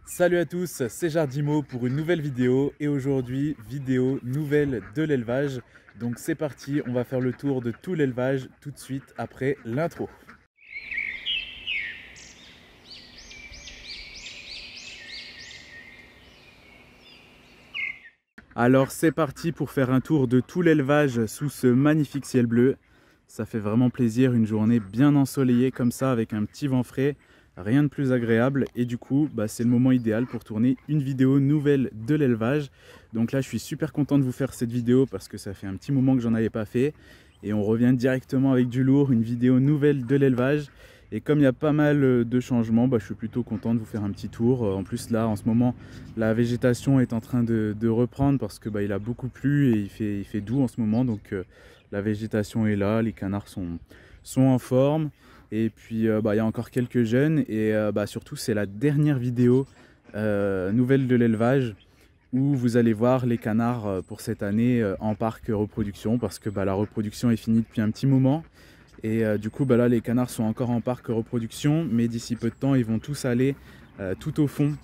Salut à tous, c'est Jardimo pour une nouvelle vidéo et aujourd'hui vidéo nouvelle de l'élevage. Donc c'est parti, on va faire le tour de tout l'élevage tout de suite après l'intro. Alors c'est parti pour faire un tour de tout l'élevage sous ce magnifique ciel bleu. Ça fait vraiment plaisir, une journée bien ensoleillée comme ça avec un petit vent frais. Rien de plus agréable et du coup c'est le moment idéal pour tourner une vidéo nouvelle de l'élevage. Donc là je suis super content de vous faire cette vidéo parce que ça fait un petit moment que j'en avais pas fait. Et on revient directement avec du lourd, une vidéo nouvelle de l'élevage. Et comme il y a pas mal de changements, je suis plutôt content de vous faire un petit tour. En plus là en ce moment la végétation est en train de reprendre parce que il a beaucoup plu et il fait doux en ce moment. Donc la végétation est là, les canards sont en forme. Et puis il y a encore quelques jeunes et surtout c'est la dernière vidéo nouvelle de l'élevage où vous allez voir les canards pour cette année en parc reproduction parce que la reproduction est finie depuis un petit moment et du coup là les canards sont encore en parc reproduction, mais d'ici peu de temps ils vont tous aller tout au fond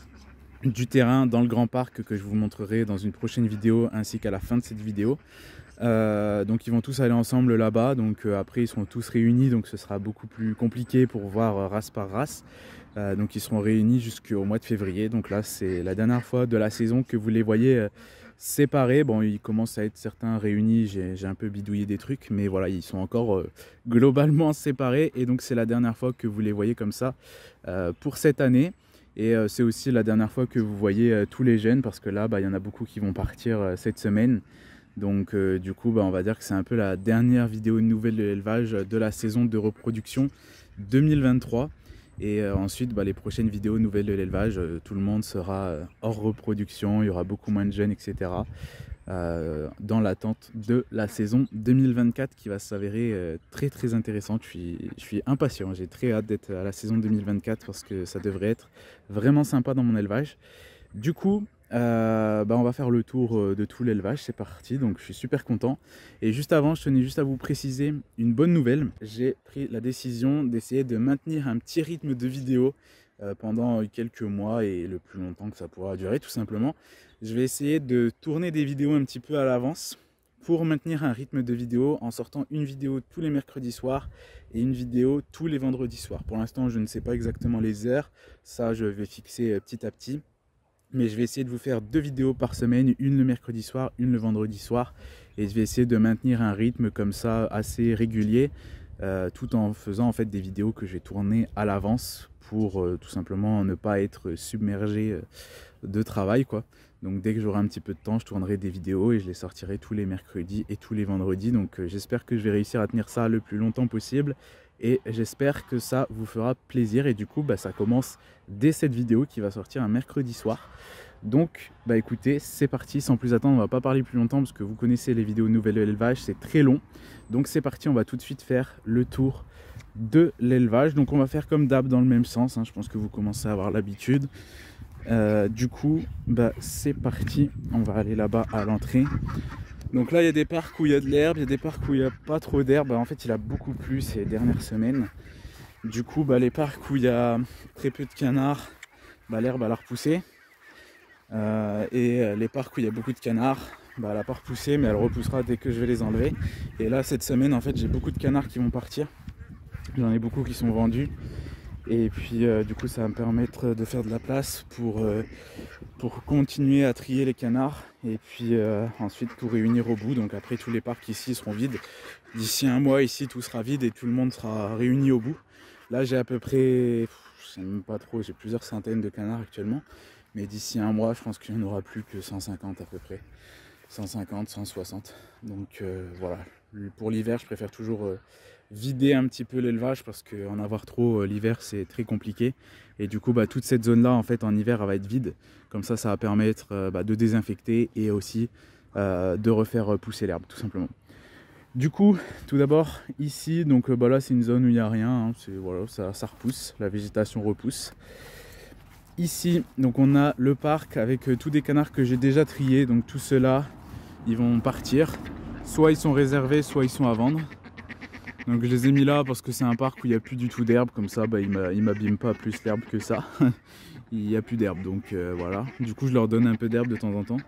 du terrain dans le grand parc que je vous montrerai dans une prochaine vidéo ainsi qu'à la fin de cette vidéo. Donc ils vont tous aller ensemble là-bas, donc après ils seront tous réunis, donc ce sera beaucoup plus compliqué pour voir race par race. Donc ils seront réunis jusqu'au mois de février, donc là c'est la dernière fois de la saison que vous les voyez séparés. Bon, ils commencent à être certains réunis, j'ai un peu bidouillé des trucs, mais voilà, ils sont encore globalement séparés et donc c'est la dernière fois que vous les voyez comme ça pour cette année. Et c'est aussi la dernière fois que vous voyez tous les jeunes parce que là il y en a beaucoup qui vont partir cette semaine. Donc du coup on va dire que c'est un peu la dernière vidéo nouvelle de l'élevage de la saison de reproduction 2023. Et ensuite les prochaines vidéos nouvelles de l'élevage, tout le monde sera hors reproduction, il y aura beaucoup moins de jeunes, etc. Dans l'attente de la saison 2024 qui va s'avérer très très intéressante. Je suis impatient, j'ai très hâte d'être à la saison 2024 parce que ça devrait être vraiment sympa dans mon élevage. Du coup on va faire le tour de tout l'élevage, c'est parti, donc je suis super content. Et juste avant, je tenais juste à vous préciser une bonne nouvelle. J'ai pris la décision d'essayer de maintenir un petit rythme de vidéo pendant quelques mois et le plus longtemps que ça pourra durer tout simplement. Je vais essayer de tourner des vidéos un petit peu à l'avance pour maintenir un rythme de vidéo en sortant une vidéo tous les mercredis soirs et une vidéo tous les vendredis soirs. Pour l'instant, je ne sais pas exactement les heures, ça je vais fixer petit à petit. Mais je vais essayer de vous faire 2 vidéos par semaine, une le mercredi soir, une le vendredi soir. Et je vais essayer de maintenir un rythme comme ça assez régulier, tout en faisant en fait des vidéos que j'ai tournées à l'avance pour tout simplement ne pas être submergé de travail, quoi. Donc dès que j'aurai un petit peu de temps, je tournerai des vidéos et je les sortirai tous les mercredis et tous les vendredis. Donc j'espère que je vais réussir à tenir ça le plus longtemps possible. Et j'espère que ça vous fera plaisir. Et du coup, ça commence dès cette vidéo qui va sortir un mercredi soir. Donc, écoutez, c'est parti. Sans plus attendre, on va pas parler plus longtemps parce que vous connaissez les vidéos nouvelles de l'élevage, c'est très long. Donc c'est parti, on va tout de suite faire le tour de l'élevage. Donc on va faire comme d'hab dans le même sens, hein. Je pense que vous commencez à avoir l'habitude. Du coup, c'est parti. On va aller là-bas à l'entrée. Donc là il y a des parcs où il y a de l'herbe, il y a des parcs où il n'y a pas trop d'herbe. En fait il a beaucoup plu ces dernières semaines. Du coup les parcs où il y a très peu de canards, l'herbe elle a repoussé. Et les parcs où il y a beaucoup de canards, elle n'a pas repoussé, mais elle repoussera dès que je vais les enlever. Et là cette semaine en fait j'ai beaucoup de canards qui vont partir. J'en ai beaucoup qui sont vendus. Et puis du coup ça va me permettre de faire de la place pour continuer à trier les canards et puis ensuite tout réunir au bout. Donc après tous les parcs ici seront vides. D'ici un mois ici tout sera vide et tout le monde sera réuni au bout. Là j'ai à peu près, je sais même pas trop, j'ai plusieurs centaines de canards actuellement. Mais d'ici un mois je pense qu'il n'y en aura plus que 150 à peu près. 150, 160. Donc voilà, pour l'hiver je préfère toujours vider un petit peu l'élevage parce qu'en avoir trop l'hiver c'est très compliqué. Et du coup toute cette zone là en fait en hiver elle va être vide. Comme ça va permettre de désinfecter et aussi de refaire pousser l'herbe tout simplement. Du coup tout d'abord ici donc là c'est une zone où il n'y a rien, hein. Voilà, ça repousse, la végétation repousse. Ici donc on a le parc avec tous des canards que j'ai déjà triés, donc tous ceux-là ils vont partir, soit ils sont réservés soit ils sont à vendre. Donc je les ai mis là parce que c'est un parc où il n'y a plus du tout d'herbe, comme ça ils m'abîment pas plus l'herbe que ça. il n'y a plus d'herbe. Donc voilà, du coup je leur donne un peu d'herbe de temps en temps.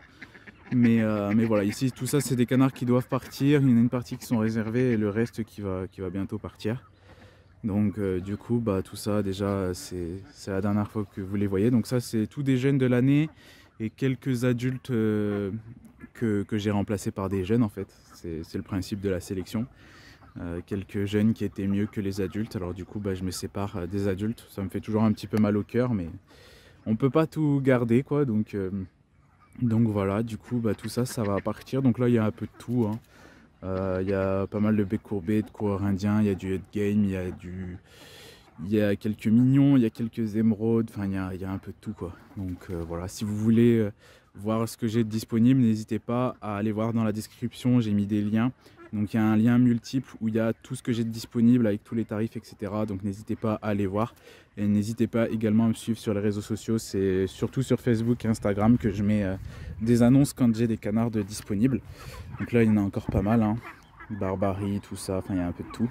Mais voilà, ici tout ça c'est des canards qui doivent partir. Il y en a une partie qui sont réservés et le reste qui va bientôt partir. Donc du coup bah, tout ça déjà c'est la dernière fois que vous les voyez. Donc ça c'est tous des jeunes de l'année et quelques adultes que j'ai remplacés par des jeunes en fait. C'est le principe de la sélection. Quelques jeunes qui étaient mieux que les adultes. Alors du coup bah, je me sépare des adultes. Ça me fait toujours un petit peu mal au cœur, mais on peut pas tout garder quoi. Donc voilà, du coup bah, tout ça va partir. Donc là il y a un peu de tout, hein. Il y a pas mal de becs courbés, de coureurs indiens, il y a du head game, il y a quelques mignons, il y a quelques émeraudes, enfin il y a un peu de tout quoi. Donc voilà, si vous voulez voir ce que j'ai disponible, n'hésitez pas à aller voir dans la description, j'ai mis des liens. Donc il y a un lien multiple où il y a tout ce que j'ai disponible avec tous les tarifs, etc. Donc n'hésitez pas à aller voir. Et n'hésitez pas également à me suivre sur les réseaux sociaux. C'est surtout sur Facebook et Instagram que je mets des annonces quand j'ai des canards disponibles. Donc là il y en a encore pas mal, hein. Barbarie, tout ça, enfin il y a un peu de tout.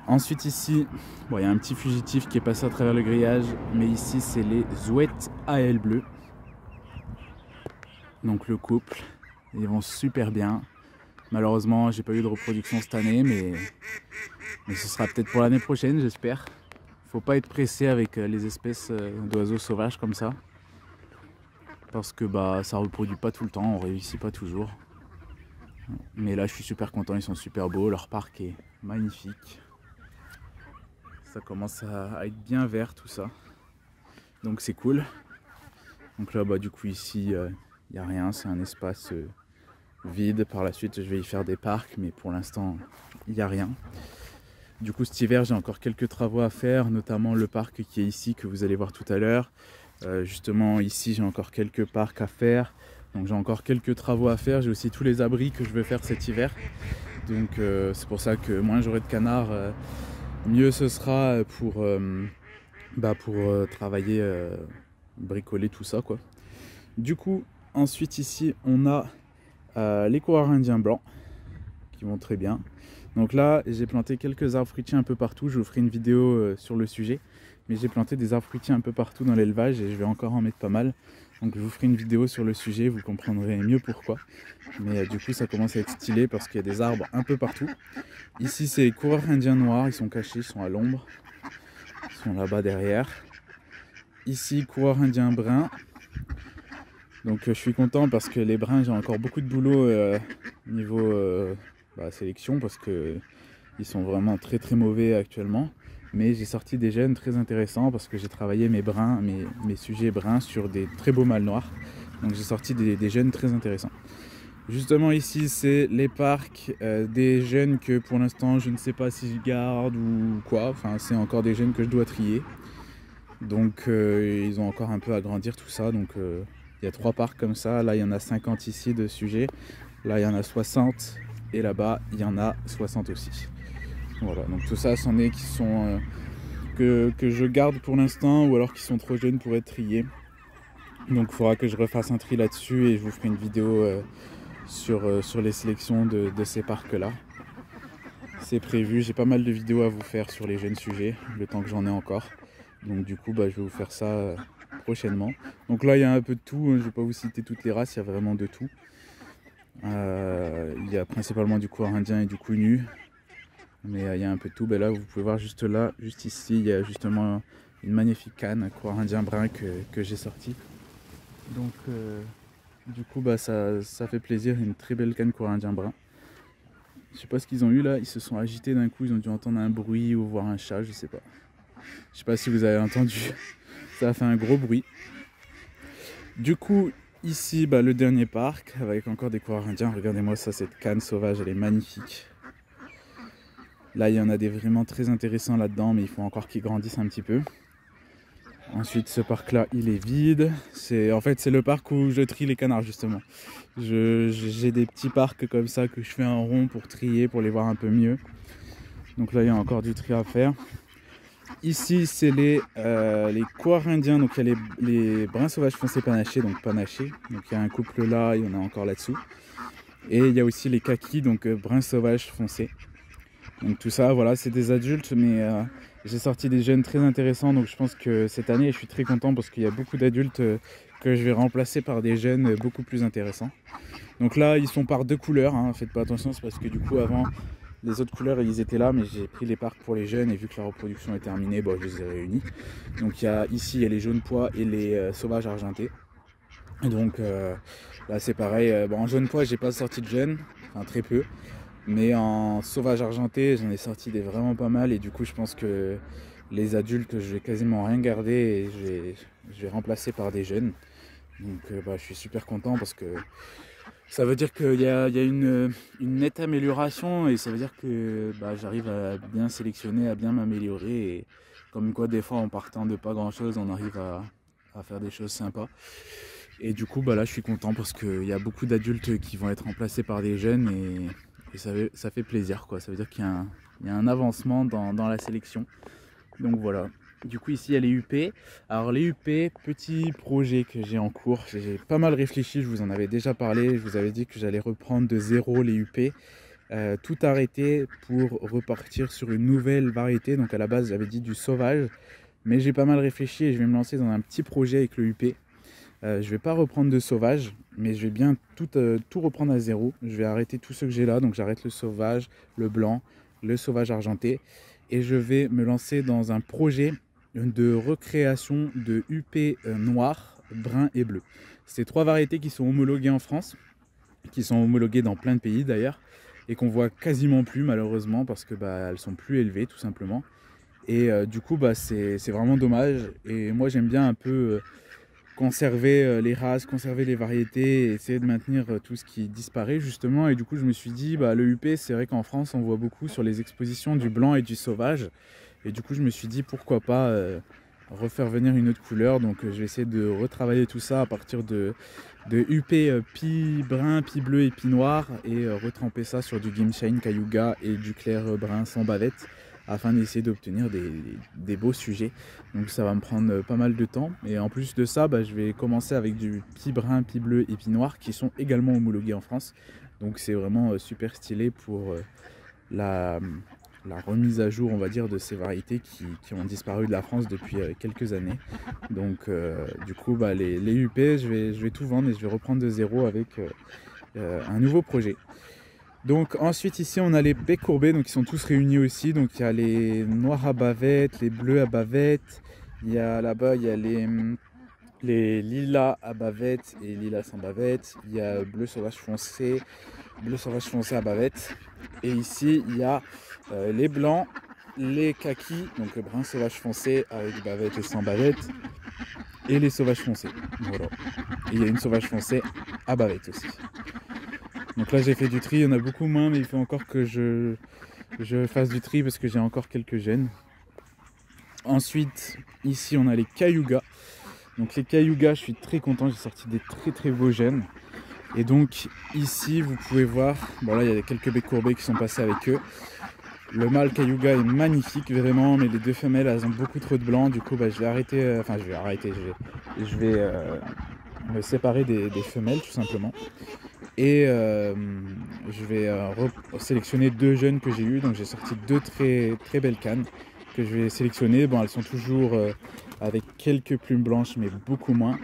Ensuite ici, bon, il y a un petit fugitif qui est passé à travers le grillage. Mais ici c'est les Zouettes à ailes bleues. Donc le couple, ils vont super bien. Malheureusement, j'ai pas eu de reproduction cette année, mais ce sera peut-être pour l'année prochaine, j'espère. Faut pas être pressé avec les espèces d'oiseaux sauvages comme ça, parce que bah ça reproduit pas tout le temps, on réussit pas toujours. Mais là, je suis super content, ils sont super beaux, leur parc est magnifique. Ça commence à être bien vert tout ça, donc c'est cool. Donc là, bah du coup ici, il n'y a rien, c'est un espace vide. Par la suite je vais y faire des parcs, mais pour l'instant il n'y a rien. Du coup cet hiver j'ai encore quelques travaux à faire, notamment le parc qui est ici que vous allez voir tout à l'heure. Justement ici j'ai encore quelques parcs à faire, donc j'ai encore quelques travaux à faire. J'ai aussi tous les abris que je veux faire cet hiver, donc c'est pour ça que moins j'aurai de canards, mieux ce sera pour travailler, bricoler tout ça quoi. Du coup ensuite ici on a les coureurs indiens blancs qui vont très bien. Donc là j'ai planté quelques arbres fruitiers un peu partout, je vous ferai une vidéo sur le sujet, mais j'ai planté des arbres fruitiers un peu partout dans l'élevage et je vais encore en mettre pas mal. Donc je vous ferai une vidéo sur le sujet, vous comprendrez mieux pourquoi. Mais du coup ça commence à être stylé parce qu'il y a des arbres un peu partout. Ici c'est les coureurs indiens noirs, ils sont cachés, ils sont à l'ombre, ils sont là-bas derrière. Ici coureurs indiens bruns. Donc je suis content parce que les bruns, j'ai encore beaucoup de boulot niveau sélection, parce que ils sont vraiment très très mauvais actuellement. Mais j'ai sorti des jeunes très intéressants parce que j'ai travaillé mes sujets bruns sur des très beaux mâles noirs. Donc j'ai sorti des jeunes très intéressants. Justement ici c'est les parcs des jeunes que pour l'instant je ne sais pas si je garde ou quoi. Enfin c'est encore des jeunes que je dois trier. Donc ils ont encore un peu à grandir tout ça. Donc il y a 3 parcs comme ça, là il y en a 50 ici de sujets, là il y en a 60 et là-bas il y en a 60 aussi. Voilà, donc tout ça c'en est qui sont que je garde pour l'instant, ou alors qui sont trop jeunes pour être triés. Donc il faudra que je refasse un tri là-dessus et je vous ferai une vidéo sur les sélections de ces parcs-là. C'est prévu, j'ai pas mal de vidéos à vous faire sur les jeunes sujets, le temps que j'en ai encore. Donc du coup je vais vous faire ça prochainement. Donc là il y a un peu de tout, je ne vais pas vous citer toutes les races, il y a vraiment de tout. Il y a principalement du coureur indien et du cou nu, mais il y a un peu de tout. Là vous pouvez voir juste là, juste ici, il y a justement une magnifique canne, un coureur indien brun que j'ai sorti. Donc du coup ça fait plaisir, une très belle canne coureur indien brun. Je sais pas ce qu'ils ont eu là, ils se sont agités d'un coup, ils ont dû entendre un bruit ou voir un chat, je sais pas. Je sais pas si vous avez entendu, ça a fait un gros bruit. Du coup, ici, le dernier parc, avec encore des coureurs indiens. Regardez-moi ça, cette canne sauvage, elle est magnifique. Là, il y en a des vraiment très intéressants là-dedans, mais il faut encore qu'ils grandissent un petit peu. Ensuite, ce parc-là, il est vide. En fait, c'est le parc où je trie les canards, justement. J'ai des petits parcs comme ça que je fais en rond pour trier, pour les voir un peu mieux. Donc là, il y a encore du tri à faire. Ici c'est les coureurs indiens, donc il y a les bruns sauvages foncés panachés, donc panachés. Donc il y a un couple là, il y en a encore là-dessous. Et il y a aussi les kakis, donc bruns sauvages foncés. Donc tout ça, voilà, c'est des adultes, mais j'ai sorti des jeunes très intéressants. Donc je pense que cette année, je suis très content parce qu'il y a beaucoup d'adultes que je vais remplacer par des jeunes beaucoup plus intéressants. Donc là, ils sont par deux couleurs, hein, faites pas attention, c'est parce que du coup, avant, les autres couleurs, ils étaient là, mais j'ai pris les parcs pour les jeunes et vu que la reproduction est terminée, bon, je les ai réunis. Donc ici, il y a les jaunes pois et les sauvages argentés. Et donc là, c'est pareil. Bon, en jaune pois, j'ai pas sorti de jeunes, enfin très peu. Mais en sauvage argenté, j'en ai sorti des vraiment pas mal. Et du coup, je pense que les adultes, je vais quasiment rien garder et je vais remplacer par des jeunes. Donc je suis super content parce que ça veut dire qu'il y a une nette amélioration et ça veut dire que j'arrive à bien sélectionner, à bien m'améliorer. Et comme quoi, des fois, en partant de pas grand chose, on arrive à faire des choses sympas. Et du coup, là, je suis content parce qu'il y a beaucoup d'adultes qui vont être remplacés par des jeunes et ça fait plaisir, quoi. Ça veut dire qu'il y a un avancement dans la sélection. Donc voilà. Du coup, ici, il y a les UP. Alors les UP, petit projet que j'ai en cours. J'ai pas mal réfléchi, je vous en avais déjà parlé. Je vous avais dit que j'allais reprendre de zéro les UP. Tout arrêter pour repartir sur une nouvelle variété. Donc à la base, j'avais dit du sauvage. Mais j'ai pas mal réfléchi et je vais me lancer dans un petit projet avec le UP. Je vais pas reprendre de sauvage, mais je vais bien tout reprendre à zéro. Je vais arrêter tous ceux que j'ai là. Donc j'arrête le sauvage, le blanc, le sauvage argenté. Et je vais me lancer dans un projet de recréation de UP noir, brun et bleu. C'est trois variétés qui sont homologuées en France, qui sont homologuées dans plein de pays d'ailleurs, et qu'on voit quasiment plus malheureusement parce que elles sont plus élevées tout simplement. Et du coup c'est vraiment dommage. Et moi j'aime bien un peu conserver les races, conserver les variétés, et essayer de maintenir tout ce qui disparaît justement. Et du coup je me suis dit le UP, c'est vrai qu'en France on voit beaucoup sur les expositions du blanc et du sauvage. Et du coup je me suis dit pourquoi pas refaire venir une autre couleur. Donc je vais essayer de retravailler tout ça à partir de UP pie brun, pie bleu et pie noir, et retremper ça sur du Gimshine Cayuga et du clair brun sans bavette, afin d'essayer d'obtenir des beaux sujets. Donc ça va me prendre pas mal de temps. Et en plus de ça, je vais commencer avec du pie brun, pie bleu et pie noir qui sont également homologués en France. Donc c'est vraiment super stylé pour la remise à jour, on va dire, de ces variétés qui ont disparu de la France depuis quelques années. Donc du coup les UP, je vais tout vendre et je vais reprendre de zéro avec un nouveau projet. Donc ensuite ici on a les becs courbés, donc ils sont tous réunis aussi. Donc il y a les noirs à bavette, les bleus à bavette, il y a là-bas il y a les lilas à bavette et lilas sans bavette, il y a bleu sauvage foncé à bavette, et ici il y a les blancs, les kakis, donc le brun sauvage foncé avec bavette et sans bavette, et les sauvages foncés. Voilà. Et il y a une sauvage foncée à bavette aussi. Donc là j'ai fait du tri, il y en a beaucoup moins, mais il faut encore que je fasse du tri parce que j'ai encore quelques gènes. Ensuite ici on a les Cayuga. Donc les Cayuga, je suis très content, j'ai sorti des très très beaux gènes. Et donc ici vous pouvez voir, là il y a quelques becs courbés qui sont passés avec eux. Le mâle Cayuga est magnifique vraiment, mais les deux femelles elles ont beaucoup trop de blanc. Du coup je vais arrêter, je vais me séparer des femelles tout simplement. Et je vais sélectionner deux jeunes que j'ai eu. Donc j'ai sorti deux très très belles cannes que je vais sélectionner. Elles sont toujours avec quelques plumes blanches, mais beaucoup moins.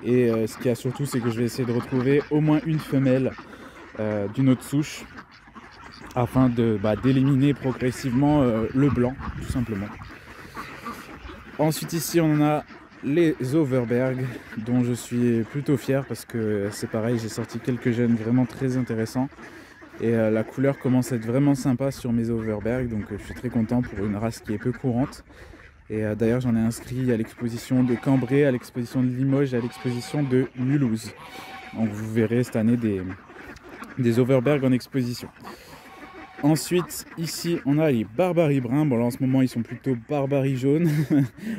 Et ce qu'il y a surtout, c'est que je vais essayer de retrouver au moins une femelle d'une autre souche, afin d'éliminer progressivement le blanc, tout simplement. Ensuite ici on a les Overberg, dont je suis plutôt fier parce que c'est pareil, j'ai sorti quelques jeunes vraiment très intéressants. Et la couleur commence à être vraiment sympa sur mes Overberg, donc je suis très content pour une race qui est peu courante. Et d'ailleurs j'en ai inscrit à l'exposition de Cambrai, à l'exposition de Limoges et à l'exposition de Mulhouse. Donc vous verrez cette année des Overberg en exposition. Ensuite ici on a les Barbarie bruns. Là en ce moment ils sont plutôt Barbarie jaunes.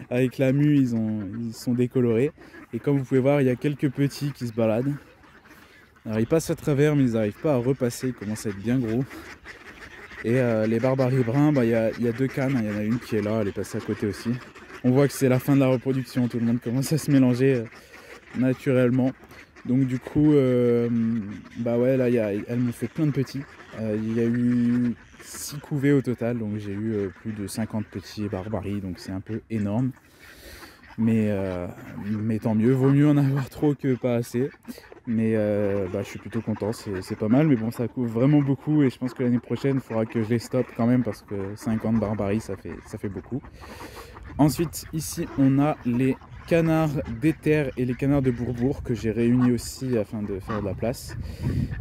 Avec la mue ils sont décolorés. Et comme vous pouvez voir, il y a quelques petits qui se baladent. Alors ils passent à travers mais ils n'arrivent pas à repasser, ils commencent à être bien gros. Et les Barbarie bruns, il y a deux cannes, il y en a une qui est là, elle est passée à côté aussi. On voit que c'est la fin de la reproduction, tout le monde commence à se mélanger naturellement. Donc du coup, là elle me fait plein de petits. Il y a eu 6 couvées au total, donc j'ai eu plus de 50 petits barbaries, donc c'est un peu énorme. Mais tant mieux, vaut mieux en avoir trop que pas assez. Mais je suis plutôt content, c'est pas mal. Mais bon, ça couvre vraiment beaucoup et je pense que l'année prochaine, il faudra que je les stoppe quand même parce que 50 barbaries, ça fait beaucoup. Ensuite, ici, on a les canards d'éther et les canards de bourbourg que j'ai réunis aussi afin de faire de la place.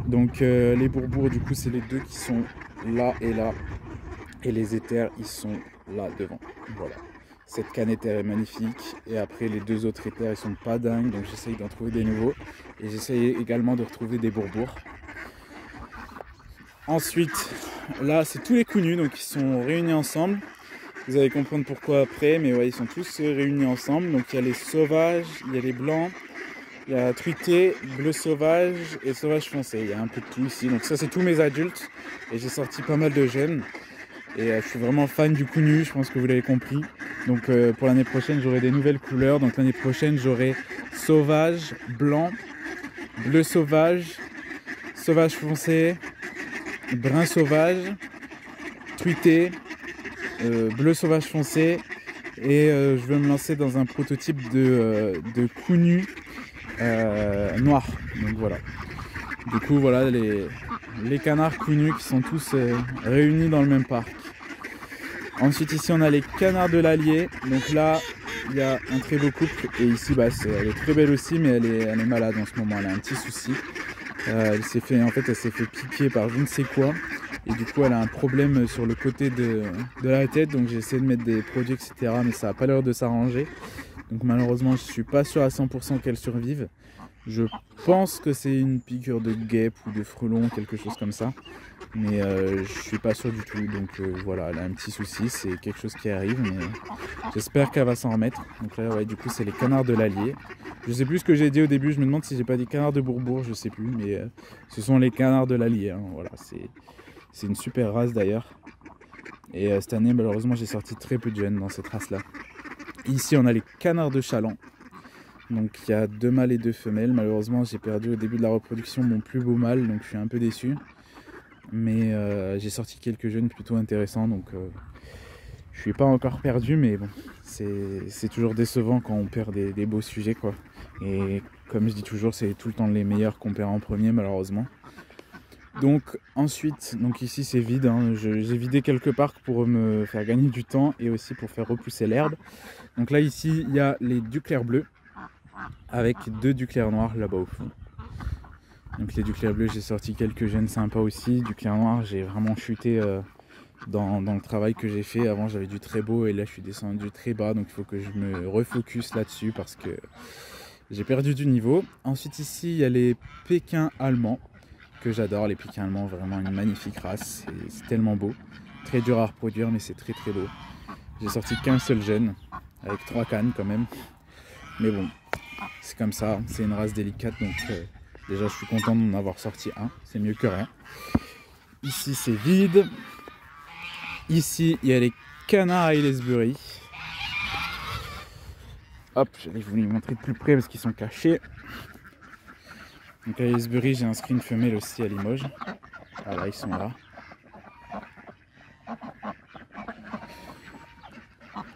Donc les bourbourgs, du coup, c'est les deux qui sont là et là. Et les éthers, ils sont là devant. Voilà. Cette canne éther est magnifique. Et après, les deux autres éthers, ils sont pas dingues. Donc j'essaye d'en trouver des nouveaux. Et j'essaye également de retrouver des bourbourgs. Ensuite, là, c'est tous les coups nus. Donc ils sont réunis ensemble. Vous allez comprendre pourquoi après. Mais ouais, ils sont tous réunis ensemble. Donc il y a les sauvages, il y a les blancs. Il y a truité, bleu sauvage et sauvage foncé. Il y a un peu de tout ici. Donc ça, c'est tous mes adultes. Et j'ai sorti pas mal de jeunes. Et je suis vraiment fan du coup nu, je pense que vous l'avez compris. Donc pour l'année prochaine, j'aurai des nouvelles couleurs. Donc l'année prochaine, j'aurai sauvage, blanc, bleu sauvage, sauvage foncé, brun sauvage, truité, bleu sauvage foncé. Et je vais me lancer dans un prototype de coup nu noir. Donc voilà. Du coup, voilà les canards coup nus qui sont tous réunis dans le même parc. Ensuite, ici, on a les canards de l'Allier. Donc là, il y a un très beau couple. Et ici, elle est très belle aussi, mais elle est malade en ce moment. Elle a un petit souci. Elle s'est fait piquer par je ne sais quoi. Et du coup, elle a un problème sur le côté de la tête. Donc j'ai essayé de mettre des produits, etc. Mais ça n'a pas l'air de s'arranger. Donc malheureusement, je ne suis pas sûr à 100% qu'elle survive. Je pense que c'est une piqûre de guêpe ou de frelon, quelque chose comme ça. Mais je suis pas sûr du tout. Donc voilà, elle a un petit souci, c'est quelque chose qui arrive. Mais j'espère qu'elle va s'en remettre. Donc là, ouais, du coup, c'est les canards de l'Allier. Je sais plus ce que j'ai dit au début, je me demande si j'ai pas dit canards de Bourbourg, je sais plus. Mais ce sont les canards de l'Allier. Hein. Voilà, c'est une super race d'ailleurs. Et cette année, malheureusement, j'ai sorti très peu de jeunes dans cette race-là. Ici, on a les canards de Chaland. Donc il y a 2 mâles et 2 femelles. Malheureusement, j'ai perdu au début de la reproduction mon plus beau mâle, donc je suis un peu déçu. Mais j'ai sorti quelques jeunes plutôt intéressants, donc je suis pas encore perdu, mais bon, c'est toujours décevant quand on perd des beaux sujets, quoi. Et comme je dis toujours, c'est tout le temps les meilleurs qu'on perd en premier, malheureusement. Donc ensuite, ici c'est vide, hein. J'ai vidé quelques parcs pour me faire gagner du temps et aussi pour faire repousser l'herbe. Donc là ici, il y a les duclair bleus avec 2 duclair noirs là-bas au fond. Donc les duclair bleus, j'ai sorti quelques jeunes sympas aussi. Duclair noir, j'ai vraiment chuté dans le travail que j'ai fait. Avant j'avais du très beau et là je suis descendu très bas, donc il faut que je me refocus là-dessus parce que j'ai perdu du niveau. Ensuite ici il y a les Pékins allemands que j'adore. Les Pékins allemands, vraiment une magnifique race, c'est tellement beau. Très dur à reproduire mais c'est très très beau. J'ai sorti qu'un seul jeune avec 3 cannes quand même. Mais bon, c'est comme ça, c'est une race délicate, donc déjà je suis content d'en avoir sorti un, c'est mieux que rien. Ici c'est vide. Ici il y a les canards à Aylesbury. Hop, j'allais vous les montrer de plus près parce qu'ils sont cachés. Donc à Aylesbury, j'ai inscrit une femelle aussi à Limoges. Voilà, ils sont là.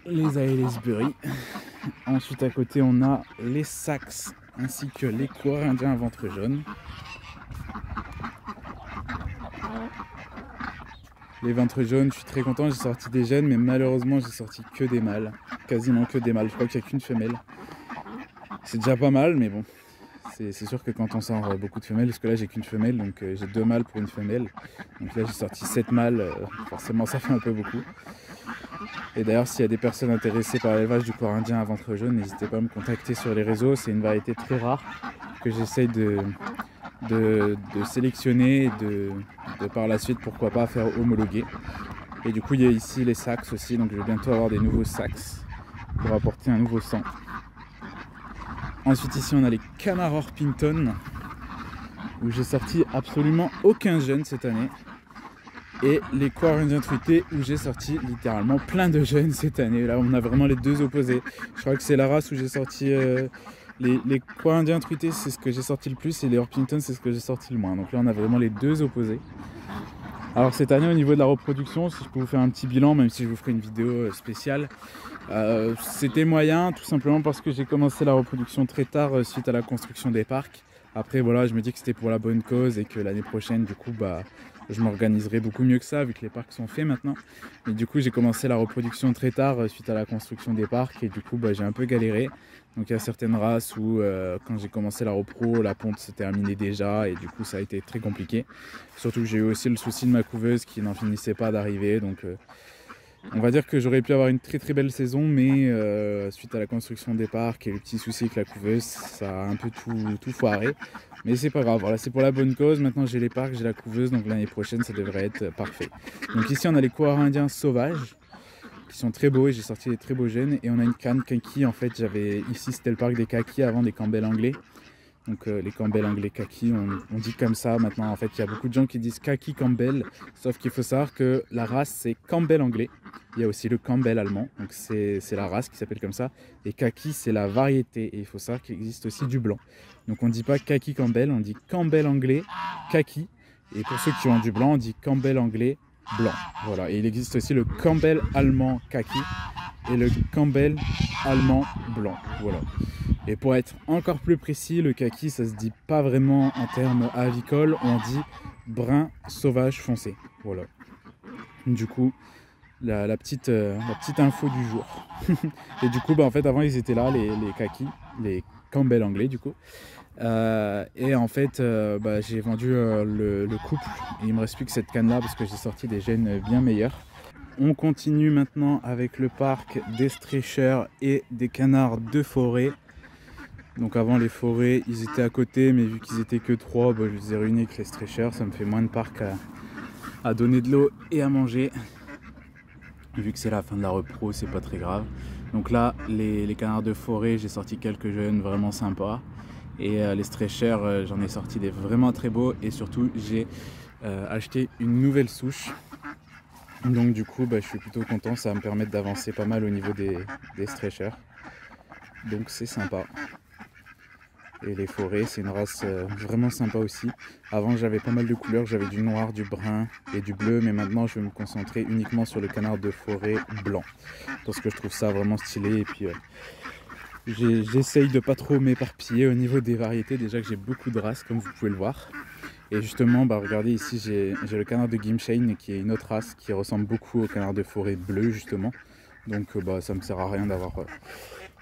Les Aylesbury. Ensuite à côté on a les Saxe ainsi que les Corindiens à ventre jaune. Les ventres jaunes, je suis très content, j'ai sorti des jeunes mais malheureusement j'ai sorti que des mâles. Quasiment que des mâles, je crois qu'il n'y a qu'une femelle. C'est déjà pas mal mais bon, c'est sûr que quand on sort beaucoup de femelles, parce que là j'ai qu'une femelle, donc j'ai 2 mâles pour une femelle. Donc là j'ai sorti 7 mâles, forcément ça fait un peu beaucoup. Et d'ailleurs, s'il y a des personnes intéressées par l'élevage du corindien à ventre jaune, n'hésitez pas à me contacter sur les réseaux. C'est une variété très rare que j'essaye de sélectionner et de par la suite, pourquoi pas, faire homologuer. Et du coup, il y a ici les Saxe aussi, donc je vais bientôt avoir des nouveaux Saxe pour apporter un nouveau sang. Ensuite, ici, on a les canards Orpington, où j'ai sorti absolument aucun jeune cette année. Et les Corindiens truités où j'ai sorti littéralement plein de jeunes cette année. Là on a vraiment les deux opposés. Je crois que c'est la race où j'ai sorti les Corindiens truités, c'est ce que j'ai sorti le plus, et les Orpington c'est ce que j'ai sorti le moins. Donc là on a vraiment les deux opposés. Alors cette année au niveau de la reproduction, si je peux vous faire un petit bilan, même si je vous ferai une vidéo spéciale, c'était moyen, tout simplement parce que j'ai commencé la reproduction très tard suite à la construction des parcs. Après voilà, je me dis que c'était pour la bonne cause et que l'année prochaine du coup je m'organiserai beaucoup mieux que ça vu que les parcs sont faits maintenant. Et du coup j'ai commencé la reproduction très tard suite à la construction des parcs et du coup j'ai un peu galéré. Donc il y a certaines races où quand j'ai commencé la repro, la ponte se terminait déjà et du coup ça a été très compliqué. Surtout que j'ai eu aussi le souci de ma couveuse qui n'en finissait pas d'arriver. Donc on va dire que j'aurais pu avoir une très très belle saison, mais suite à la construction des parcs et le petit souci avec la couveuse, ça a un peu tout foiré. Mais c'est pas grave, voilà, c'est pour la bonne cause. Maintenant j'ai les parcs, j'ai la couveuse, donc l'année prochaine ça devrait être parfait. Donc ici on a les Koharindiens sauvages qui sont très beaux et j'ai sorti des très beaux gènes. Et on a une canne kaki, en fait j'avais ici c'était le parc des kakis avant, des Campbell anglais. Donc les Campbell anglais kaki, on dit comme ça maintenant. En fait, il y a beaucoup de gens qui disent kaki Campbell, sauf qu'il faut savoir que la race c'est Campbell anglais. Il y a aussi le Campbell allemand, donc c'est la race qui s'appelle comme ça. Et kaki c'est la variété. Et il faut savoir qu'il existe aussi du blanc. Donc on ne dit pas kaki Campbell, on dit Campbell anglais kaki. Et pour ceux qui ont du blanc, on dit Campbell anglais blanc. Voilà. Et il existe aussi le Campbell allemand kaki et le Campbell allemand blanc. Voilà. Et pour être encore plus précis, le kaki, ça se dit pas vraiment en termes avicoles, on dit brun sauvage foncé. Voilà. Du coup, la petite info du jour. Et du coup, en fait, avant, ils étaient là, les kakis, les Campbell anglais, du coup. Et en fait, j'ai vendu le couple. Et il me reste plus que cette canne-là parce que j'ai sorti des gènes bien meilleurs. On continue maintenant avec le parc des stretchers et des canards de forêt. Donc avant les forêts, ils étaient à côté, mais vu qu'ils étaient que 3, je les ai réunis avec les stretchers. Ça me fait moins de parc à donner de l'eau et à manger. Vu que c'est la fin de la repro, c'est pas très grave. Donc là, les canards de forêt, j'ai sorti quelques jeunes vraiment sympas. Et les stretchers, j'en ai sorti des vraiment très beaux. Et surtout, j'ai acheté une nouvelle souche. Donc du coup, je suis plutôt content. Ça va me permettre d'avancer pas mal au niveau des stretchers. Donc c'est sympa. Et les forêts, c'est une race vraiment sympa aussi. Avant, j'avais pas mal de couleurs, j'avais du noir, du brun et du bleu, mais maintenant je vais me concentrer uniquement sur le canard de forêt blanc, parce que je trouve ça vraiment stylé. Et puis j'essaye de pas trop m'éparpiller au niveau des variétés, déjà que j'ai beaucoup de races comme vous pouvez le voir. Et justement, regardez ici, j'ai le canard de Gimshane qui est une autre race qui ressemble beaucoup au canard de forêt bleu justement. Donc ça me sert à rien d'avoir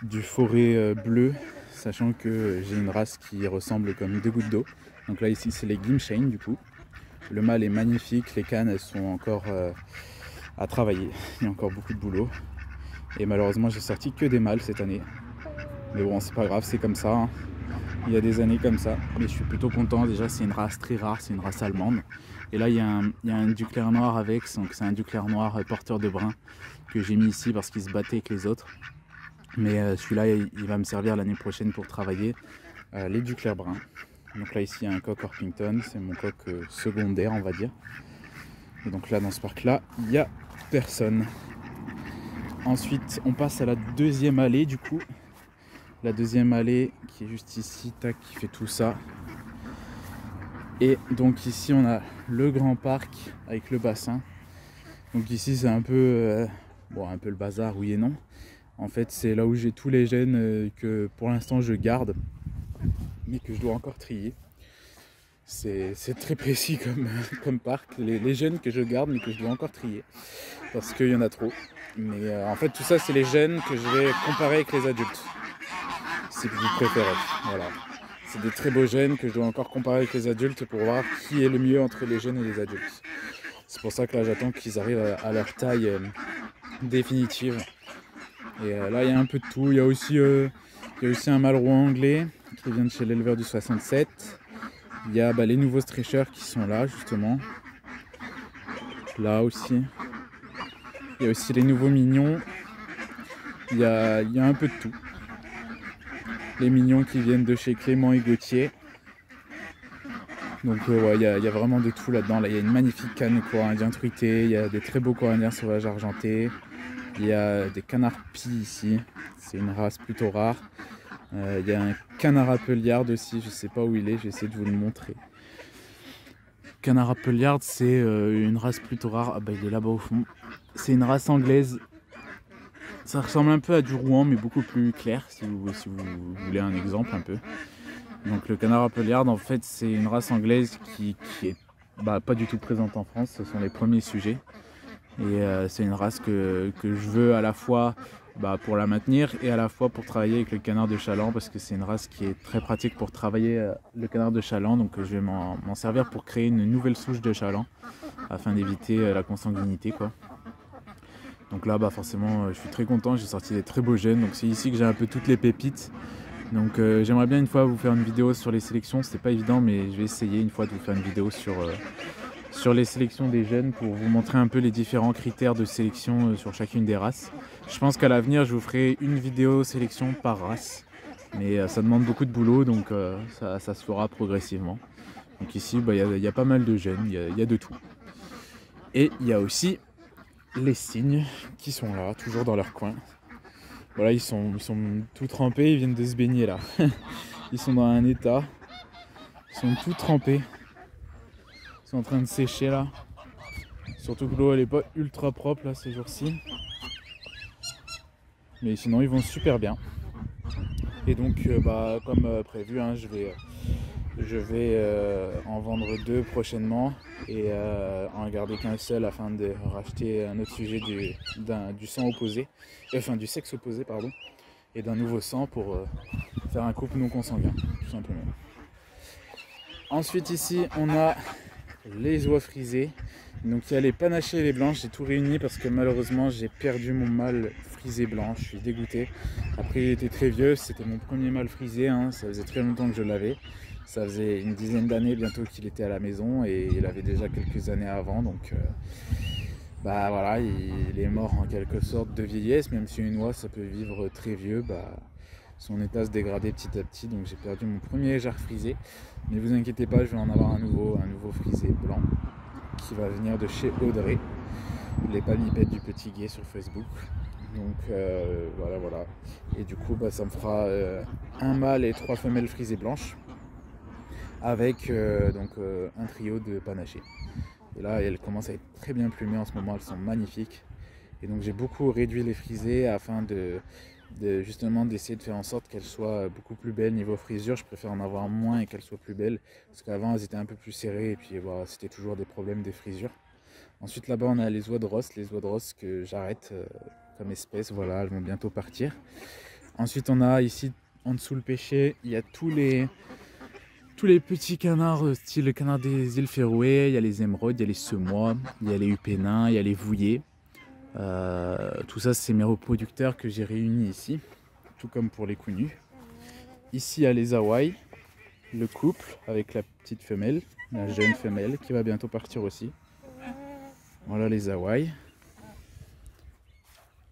du forêt bleu, sachant que j'ai une race qui ressemble comme deux gouttes d'eau. Donc là ici c'est les Gimshane du coup. Le mâle est magnifique, les cannes elles sont encore à travailler. Il y a encore beaucoup de boulot. Et malheureusement j'ai sorti que des mâles cette année. Mais bon c'est pas grave, c'est comme ça. Hein. Il y a des années comme ça. Mais je suis plutôt content, déjà c'est une race très rare, c'est une race allemande. Et là il y a un duclair noir avec, donc c'est un duclair noir porteur de brun que j'ai mis ici parce qu'il se battait avec les autres. Mais celui-là, il va me servir l'année prochaine pour travailler les duclairs bruns. Donc là, ici, il y a un coq Orpington. C'est mon coq secondaire, on va dire. Et donc là, dans ce parc-là, il n'y a personne. Ensuite, on passe à la deuxième allée, du coup. La deuxième allée qui est juste ici, tac, qui fait tout ça. Et donc ici, on a le grand parc avec le bassin. Donc ici, c'est un peu le bazar, oui et non. En fait, c'est là où j'ai tous les gènes que pour l'instant je garde, mais que je dois encore trier. C'est très précis comme parc, les gènes que je garde, mais que je dois encore trier, parce qu'il y en a trop. Mais en fait, tout ça, c'est les gènes que je vais comparer avec les adultes, si vous préférez. Voilà. C'est des très beaux gènes que je dois encore comparer avec les adultes pour voir qui est le mieux entre les jeunes et les adultes. C'est pour ça que là, j'attends qu'ils arrivent à leur taille définitive. Et là il y a un peu de tout, il y a aussi un mâle anglais qui vient de chez l'éleveur du 67. Il y a les nouveaux stretchers qui sont là justement. Là aussi. Il y a aussi les nouveaux mignons. Il y a un peu de tout. Les mignons qui viennent de chez Clément et Gauthier. Donc il y a vraiment de tout là-dedans. Là il y a une magnifique canne corallien truité, il y a des très beaux coralliens sauvages argentés. Il y a des canards pies ici, c'est une race plutôt rare. Il y a un canard à Pelliard aussi, je ne sais pas où il est, je vais essayer de vous le montrer. Canard Appleyard, c'est une race plutôt rare. Ah bah il est là-bas au fond. C'est une race anglaise. Ça ressemble un peu à du Rouen, mais beaucoup plus clair, si vous voulez un exemple un peu. Donc le Canard Appleyard, en fait, c'est une race anglaise qui est pas du tout présente en France. Ce sont les premiers sujets. Et c'est une race que je veux à la fois pour la maintenir et à la fois pour travailler avec le canard de Chaland, parce que c'est une race qui est très pratique pour travailler le canard de Chaland. Donc je vais m'en servir pour créer une nouvelle souche de Chaland afin d'éviter la consanguinité, quoi. Donc là forcément je suis très content, j'ai sorti des très beaux gènes, donc c'est ici que j'ai un peu toutes les pépites. Donc j'aimerais bien une fois vous faire une vidéo sur les sélections, c'est pas évident, mais je vais essayer une fois de vous faire une vidéo sur les sélections des jeunes pour vous montrer un peu les différents critères de sélection sur chacune des races. Je pense qu'à l'avenir je vous ferai une vidéo sélection par race, mais ça demande beaucoup de boulot, donc ça se fera progressivement. Donc ici il y a pas mal de jeunes, il y a de tout. Et il y a aussi les cygnes qui sont là, toujours dans leur coin. Voilà, ils sont tout trempés, ils viennent de se baigner là. Ils sont dans un état, ils sont tout trempés. Ils sont en train de sécher là. Surtout que l'eau elle est pas ultra propre là ces jours-ci. Mais sinon ils vont super bien. Et donc comme prévu, hein, je vais en vendre 2 prochainement et en garder qu'un seul afin de racheter un autre sujet du sang opposé, enfin du sexe opposé pardon, et d'un nouveau sang pour faire un couple non consanguin tout simplement. Ensuite ici on a les oies frisées. Donc il y a les panachés et les blanches, j'ai tout réuni parce que malheureusement j'ai perdu mon mâle frisé blanc, je suis dégoûté. Après il était très vieux, c'était mon premier mâle frisé, hein. Ça faisait très longtemps que je l'avais. Ça faisait une dizaine d'années bientôt qu'il était à la maison et il avait déjà quelques années avant, donc voilà, il est mort en quelque sorte de vieillesse, même si une oie ça peut vivre très vieux, son état se dégradait petit à petit, donc j'ai perdu mon premier jarre frisé. Mais vous inquiétez pas, je vais en avoir un nouveau frisé blanc qui va venir de chez Audrey, les palmipèdes du petit guet sur Facebook. Donc voilà. Et du coup ça me fera un mâle et 3 femelles frisées blanches avec un trio de panachés. Et là elles commencent à être très bien plumées en ce moment, elles sont magnifiques. Et donc j'ai beaucoup réduit les frisées afin justement d'essayer de faire en sorte qu'elles soient beaucoup plus belles niveau frisure. Je préfère en avoir moins et qu'elles soient plus belles, parce qu'avant elles étaient un peu plus serrées et puis c'était toujours des problèmes des frisures. Ensuite là-bas on a les oies de Rosse que j'arrête comme espèce, voilà, elles vont bientôt partir. Ensuite on a ici en dessous le pêcher, il y a tous les petits canards style le canard des îles Féroé, il y a les émeraudes, il y a les semois, il y a les hupénins, il y a les vouillés. Tout ça c'est mes reproducteurs que j'ai réunis ici, tout comme pour les coups nus. Ici il y a les Hawaï, le couple avec la petite femelle, la jeune femelle qui va bientôt partir aussi. Voilà les Hawaï.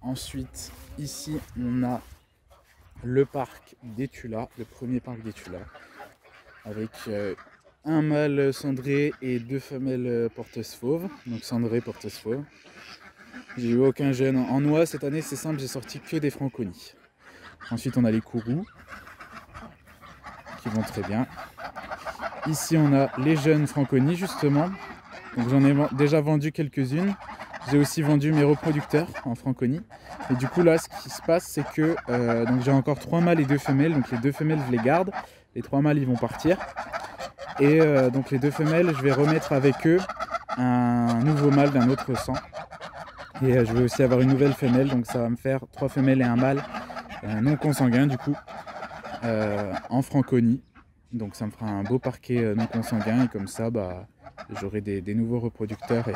Ensuite ici on a le parc d'Étula, le premier parc d'Étula, avec un mâle cendré et 2 femelles porteuses fauves, donc cendré porteuse fauve. J'ai eu aucun jeune en oie cette année, c'est simple, j'ai sorti que des franconies. Ensuite on a les kourous qui vont très bien. Ici on a les jeunes franconies justement, donc j'en ai déjà vendu quelques-unes. J'ai aussi vendu mes reproducteurs en franconie. Et du coup là ce qui se passe c'est que donc j'ai encore 3 mâles et 2 femelles, donc les 2 femelles je les garde, les 3 mâles ils vont partir. Et donc les 2 femelles je vais remettre avec eux un nouveau mâle d'un autre sang. Et je vais aussi avoir une nouvelle femelle, donc ça va me faire 3 femelles et un mâle non consanguin du coup en franconie. Donc ça me fera un beau parquet non consanguin et comme ça j'aurai des nouveaux reproducteurs et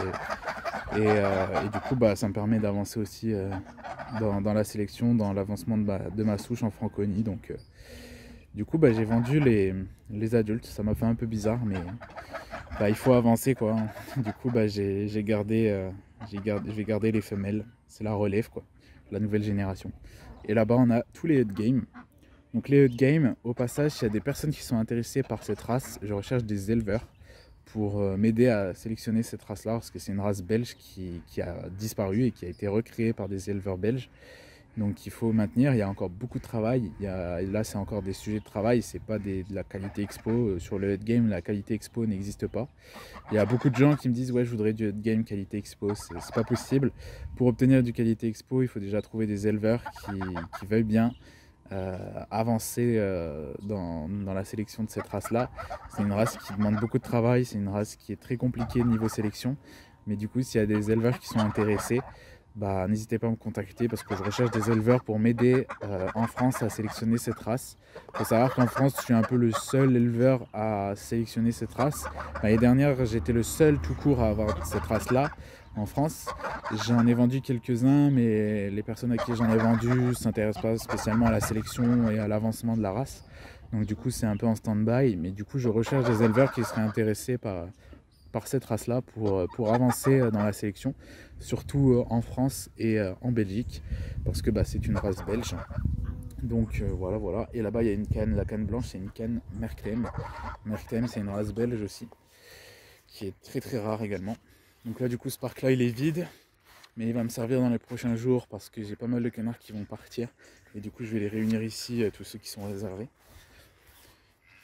du coup ça me permet d'avancer aussi dans la sélection, dans l'avancement de ma souche en franconie. Donc du coup j'ai vendu les adultes, ça m'a fait un peu bizarre mais il faut avancer quoi. Du coup je vais garder les femelles, c'est la relève quoi, la nouvelle génération. Et là-bas on a tous les hut game. Donc les hut game, au passage, s'il y a des personnes qui sont intéressées par cette race, je recherche des éleveurs pour m'aider à sélectionner cette race-là, parce que c'est une race belge qui a disparu et qui a été recréée par des éleveurs belges. Donc il faut maintenir, il y a encore beaucoup de travail, là c'est encore des sujets de travail, c'est pas de la qualité expo. Sur le head game, la qualité expo n'existe pas. Il y a beaucoup de gens qui me disent ouais je voudrais du head game qualité expo, c'est pas possible. Pour obtenir du qualité expo, il faut déjà trouver des éleveurs qui veuillent bien avancer dans la sélection de cette race-là. C'est une race qui demande beaucoup de travail, c'est une race qui est très compliquée niveau sélection. Mais du coup, s'il y a des éleveurs qui sont intéressés, bah, n'hésitez pas à me contacter parce que je recherche des éleveurs pour m'aider en France à sélectionner cette race. Il faut savoir qu'en France, je suis un peu le seul éleveur à sélectionner cette race. L'année dernière, j'étais le seul tout court à avoir cette race-là en France. J'en ai vendu quelques-uns, mais les personnes à qui j'en ai vendu ne s'intéressent pas spécialement à la sélection et à l'avancement de la race. Donc du coup, c'est un peu en stand-by. Mais du coup, je recherche des éleveurs qui seraient intéressés par cette race-là pour avancer dans la sélection, surtout en France et en Belgique, parce que bah, c'est une race belge. Donc voilà. Et là-bas, il y a une canne, la canne blanche, c'est une canne Merktem. Merktem, c'est une race belge aussi, qui est très très rare également. Donc là, du coup, ce parc-là, il est vide, mais il va me servir dans les prochains jours parce que j'ai pas mal de canards qui vont partir. Et du coup, je vais les réunir ici, tous ceux qui sont réservés.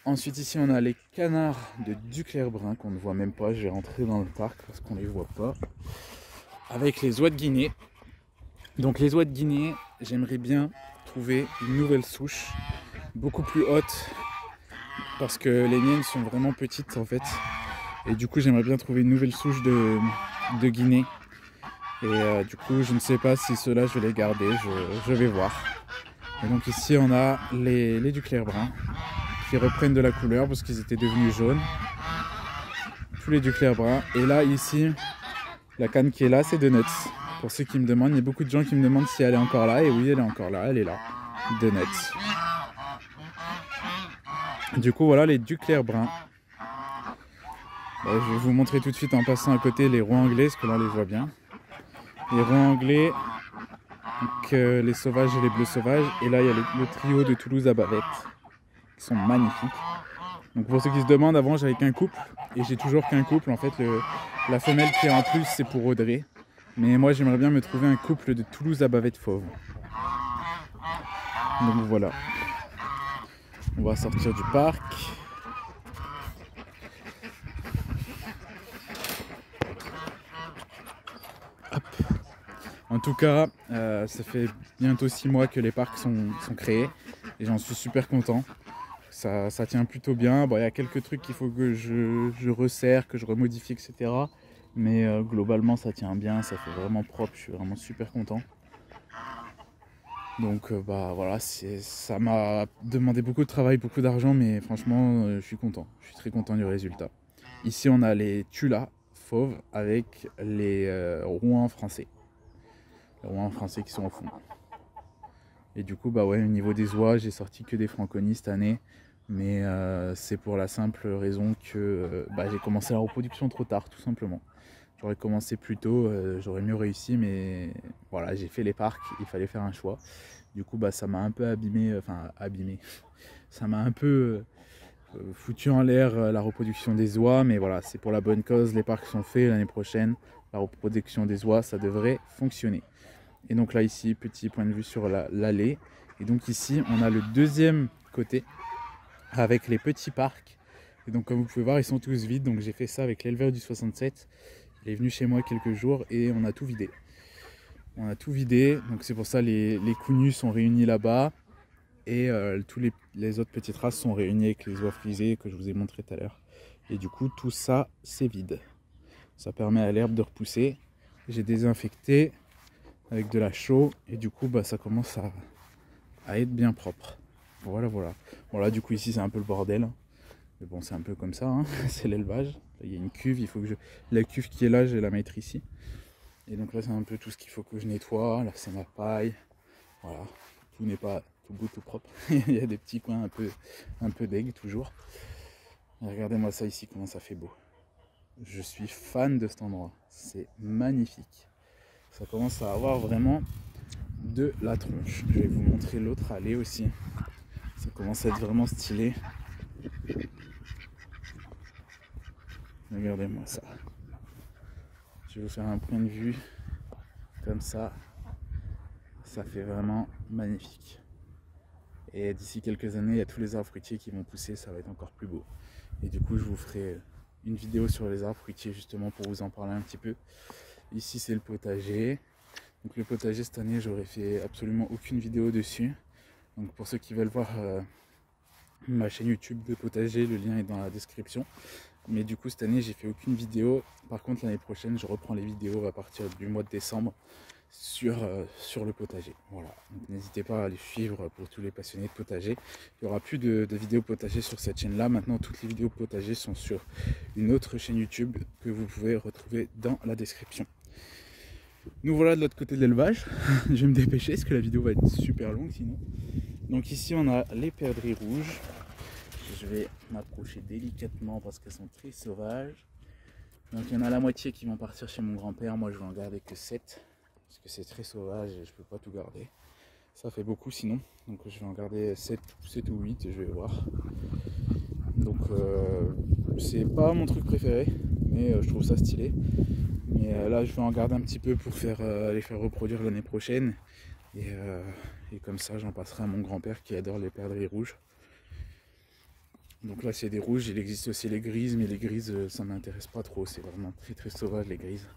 Ensuite ici on a les canards de Duclair brun qu'on ne voit même pas, je vais rentrer dans le parc parce qu'on les voit pas. Avec les oies de Guinée. Donc les oies de Guinée, j'aimerais bien trouver une nouvelle souche, beaucoup plus haute, parce que les miennes sont vraiment petites en fait. Et du coup j'aimerais bien trouver une nouvelle souche de Guinée. Et du coup je ne sais pas si ceux-là je vais les garder, je vais voir. Et donc ici on a les Duclair brun qui reprennent de la couleur parce qu'ils étaient devenus jaunes. Tous les Duclair brun. Et là ici, la canne qui est là, c'est Donuts. Pour ceux qui me demandent, il y a beaucoup de gens qui me demandent si elle est encore là. Et oui, elle est encore là, elle est là. Donuts. Du coup, voilà les Duclair brun. Je vais vous montrer tout de suite en passant à côté les rois anglais, parce que là on les voit bien. Les rois anglais, donc, les sauvages et les bleus sauvages. Et là, il y a le trio de Toulouse à bavette, qui sont magnifiques. Donc pour ceux qui se demandent, avant j'avais qu'un couple et j'ai toujours qu'un couple. En fait, la femelle qui est en plus c'est pour Audrey. Mais moi j'aimerais bien me trouver un couple de Toulouse à bavette fauve. Donc voilà. On va sortir du parc. Hop. En tout cas, ça fait bientôt 6 mois que les parcs sont créés et j'en suis super content. Ça tient plutôt bien. Bon, il y a quelques trucs qu'il faut que je resserre, que je remodifie, etc. Mais globalement, ça tient bien, ça fait vraiment propre. Je suis vraiment super content. Donc bah voilà, ça m'a demandé beaucoup de travail, beaucoup d'argent, mais franchement, je suis content. Je suis très content du résultat. Ici, on a les Tulas fauves avec les Rouens français. Les Rouens français qui sont au fond. Et du coup, bah ouais, au niveau des oies, j'ai sorti que des Franconis cette année. Mais c'est pour la simple raison que j'ai commencé la reproduction trop tard, tout simplement. J'aurais commencé plus tôt, j'aurais mieux réussi, mais voilà, j'ai fait les parcs, il fallait faire un choix. Du coup, ça m'a un peu abîmé, ça m'a un peu foutu en l'air la reproduction des oies, mais voilà, c'est pour la bonne cause, les parcs sont faits l'année prochaine, la reproduction des oies, ça devrait fonctionner. Et donc là, ici, petit point de vue sur l'allée. Et donc ici, on a le deuxième côté, avec les petits parcs. Et donc comme vous pouvez voir, ils sont tous vides. Donc j'ai fait ça avec l'éleveur du 67. Il est venu chez moi quelques jours et on a tout vidé. On a tout vidé, donc c'est pour ça les counus sont réunis là-bas. Et tous les autres petites races sont réunies avec les oies frisées que je vous ai montré tout à l'heure. Et du coup, tout ça, c'est vide. Ça permet à l'herbe de repousser. J'ai désinfecté avec de la chaux. Et du coup, ça commence à être bien propre. Voilà. Bon là du coup ici c'est un peu le bordel. Mais bon c'est un peu comme ça, hein. C'est l'élevage. Il y a une cuve, il faut que la cuve qui est là, je vais la mettre ici. Et donc là c'est un peu tout ce qu'il faut que je nettoie. Là c'est ma paille. Voilà. Tout n'est pas tout beau, tout propre. Il y a des petits coins un peu deg toujours. Et regardez-moi ça ici, comment ça fait beau. Je suis fan de cet endroit. C'est magnifique. Ça commence à avoir vraiment de la tronche. Je vais vous montrer l'autre allée aussi. Ça commence à être vraiment stylé. Regardez-moi ça. Je vais vous faire un point de vue comme ça. ça fait vraiment magnifique. Et d'ici quelques années, il y a tous les arbres fruitiers qui vont pousser, ça va être encore plus beau. Et du coup, je vous ferai une vidéo sur les arbres fruitiers justement pour vous en parler un petit peu. Ici, c'est le potager. Donc le potager, cette année, j'aurais fait absolument aucune vidéo dessus. Donc pour ceux qui veulent voir ma chaîne YouTube de potager, le lien est dans la description. Mais du coup, cette année, j'ai fait aucune vidéo. Par contre, l'année prochaine, je reprends les vidéos à partir du mois de décembre sur le potager. Voilà, donc n'hésitez pas à les suivre pour tous les passionnés de potager. Il n'y aura plus de vidéos potager sur cette chaîne là. Maintenant toutes les vidéos potager sont sur une autre chaîne YouTube que vous pouvez retrouver dans la description. Nous voilà de l'autre côté de l'élevage. Je vais me dépêcher parce que la vidéo va être super longue sinon. Donc ici on a les perdrix rouges. Je vais m'approcher délicatement parce qu'elles sont très sauvages. Donc il y en a la moitié qui vont partir chez mon grand-père. Moi je vais en garder que 7. Parce que c'est très sauvage et je peux pas tout garder. Ça fait beaucoup sinon. Donc je vais en garder 7 ou 8 et je vais voir. Donc c'est pas mon truc préféré, mais je trouve ça stylé. Mais là je vais en garder un petit peu pour les faire reproduire l'année prochaine. Et comme ça j'en passerai à mon grand-père qui adore les perdrix rouges. Donc là c'est des rouges, il existe aussi les grises, mais les grises ça m'intéresse pas trop. C'est vraiment très sauvage les grises.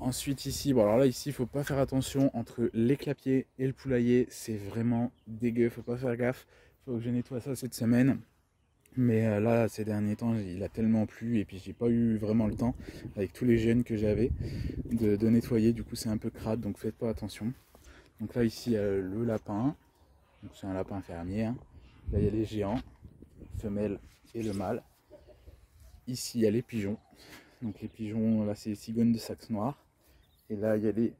Ensuite ici, bon alors là ici il faut pas faire attention entre les clapiers et le poulailler, c'est vraiment dégueu, faut pas faire gaffe, faut que je nettoie ça cette semaine. Mais là ces derniers temps il a tellement plu et puis j'ai pas eu vraiment le temps avec tous les jeunes que j'avais de nettoyer, du coup c'est un peu crade donc faites pas attention. Donc là ici il y a le lapin, c'est un lapin fermier, hein. Là il y a les géants, femelle et le mâle. Ici il y a les pigeons, donc les pigeons là c'est les cigognes de Saxe noir. Et là, il y a les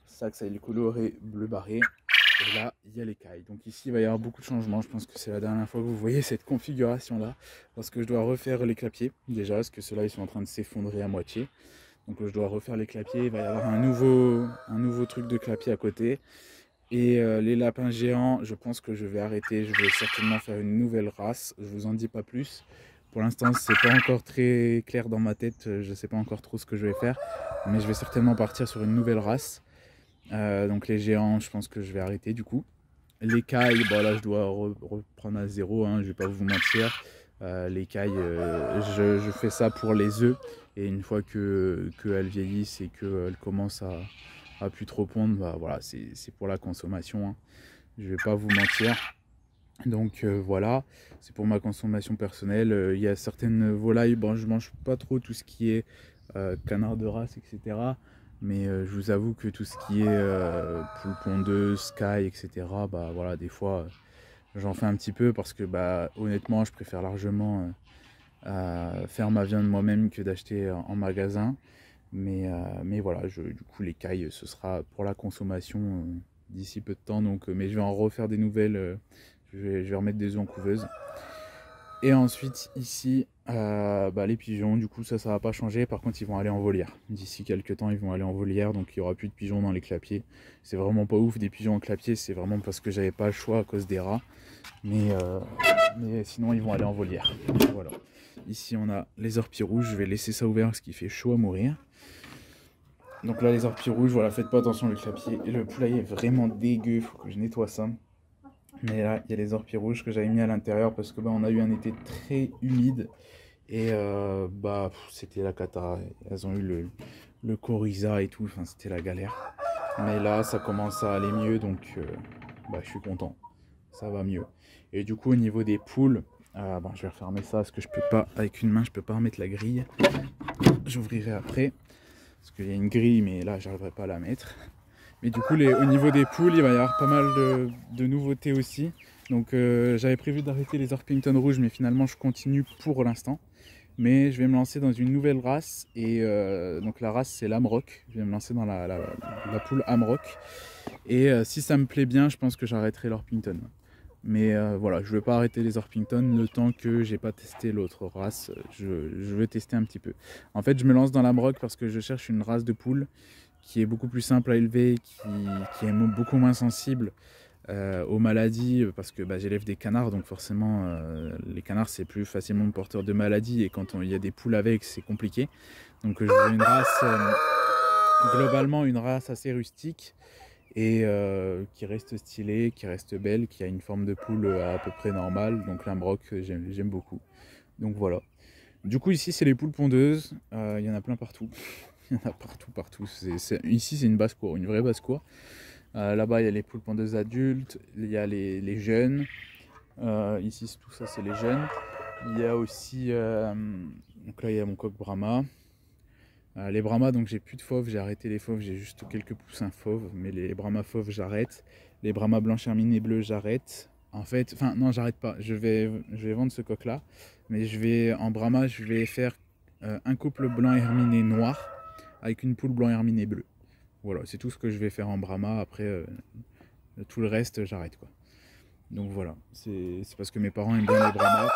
sacs avec les colorés bleu barré. Et là, il y a les cailles. Donc ici, il va y avoir beaucoup de changements. Je pense que c'est la dernière fois que vous voyez cette configuration-là. Parce que je dois refaire les clapiers. Déjà, parce que ceux-là, ils sont en train de s'effondrer à moitié. Donc je dois refaire les clapiers. Il va y avoir un nouveau truc de clapier à côté. Et les lapins géants, je pense que je vais arrêter. Je vais certainement faire une nouvelle race. Je vous en dis pas plus. Pour l'instant, c'est pas encore très clair dans ma tête. Je sais pas encore trop ce que je vais faire. Mais je vais certainement partir sur une nouvelle race. Donc les géants, je pense que je vais arrêter du coup. Les cailles, bon là je dois reprendre à zéro, hein, je vais pas vous mentir. Les cailles, je fais ça pour les œufs. Et une fois qu'elles vieillissent et qu'elles commencent à plus trop pondre, bah voilà, c'est pour la consommation, hein. Je vais pas vous mentir. Donc voilà, c'est pour ma consommation personnelle. Il y a certaines volailles, bon je mange pas trop tout ce qui est canard de race, etc. Mais je vous avoue que tout ce qui est poule pondeuse, sky, etc. Bah voilà, des fois j'en fais un petit peu parce que bah honnêtement je préfère largement faire ma viande moi-même que d'acheter en magasin. Mais voilà, du coup les cailles ce sera pour la consommation d'ici peu de temps. Donc, mais je vais en refaire des nouvelles. Je vais remettre des œufs en couveuse. Et ensuite ici les pigeons, du coup ça va pas changer. Par contre ils vont aller en volière. D'ici quelques temps ils vont aller en volière. Donc il n'y aura plus de pigeons dans les clapiers. C'est vraiment pas ouf des pigeons en clapier. C'est vraiment parce que j'avais pas le choix à cause des rats. Mais sinon ils vont aller en volière. Voilà. Ici on a les orpies rouges. Je vais laisser ça ouvert parce qu'il fait chaud à mourir. Donc là les orpies rouges, voilà, faites pas attention le clapier. Et le poulailler est vraiment dégueu. Faut que je nettoie ça. Mais là, il y a les orpies rouges que j'avais mis à l'intérieur parce que on a eu un été très humide et c'était la cata. Elles ont eu le coryza et tout, enfin c'était la galère. Mais là, ça commence à aller mieux, donc je suis content. Ça va mieux. Et du coup, au niveau des poules, je vais refermer ça parce que je peux pas, avec une main, je peux pas remettre la grille. J'ouvrirai après parce qu'il y a une grille, mais là, j'arriverai pas à la mettre. Mais du coup, au niveau des poules, il va y avoir pas mal de nouveautés aussi. Donc j'avais prévu d'arrêter les Orpington rouges, mais finalement je continue pour l'instant. Mais je vais me lancer dans une nouvelle race. Et donc la race c'est l'Amrock. Je vais me lancer dans la poule Amrock. Et si ça me plaît bien, je pense que j'arrêterai l'Orpington. Mais voilà, je ne vais pas arrêter les Orpington le temps que j'ai pas testé l'autre race. Je veux tester un petit peu. En fait, je me lance dans l'Amrock parce que je cherche une race de poule qui est beaucoup plus simple à élever, qui est beaucoup moins sensible aux maladies, parce que j'élève des canards, donc forcément les canards c'est plus facilement porteur de maladies, et quand il y a des poules avec c'est compliqué. Donc je veux une race, globalement une race assez rustique, et qui reste stylée, qui reste belle, qui a une forme de poule à peu près normale. Donc Lambrock, j'aime beaucoup. Donc voilà. Du coup ici c'est les poules pondeuses, il y en a plein partout. Il y en a partout. Ici c'est une basse-cour, une vraie basse-cour. Là-bas il y a les poules pondeuses adultes, il y a les jeunes. Ici tout ça c'est les jeunes. Il y a aussi, donc là il y a mon coq Brahma. Les Brahmas, donc j'ai plus de fauves, j'ai arrêté les fauves, j'ai juste quelques poussins fauves, mais les Brahmas fauves j'arrête. Les Brahmas blancs herminés bleus j'arrête. En fait, enfin non j'arrête pas, je vais vendre ce coq là, mais en Brahma je vais faire un couple blanc herminé noir avec une poule blanc herminé bleu. Voilà, c'est tout ce que je vais faire en Brahma, après tout le reste j'arrête quoi. Donc voilà, c'est parce que mes parents aiment bien les Brahmas.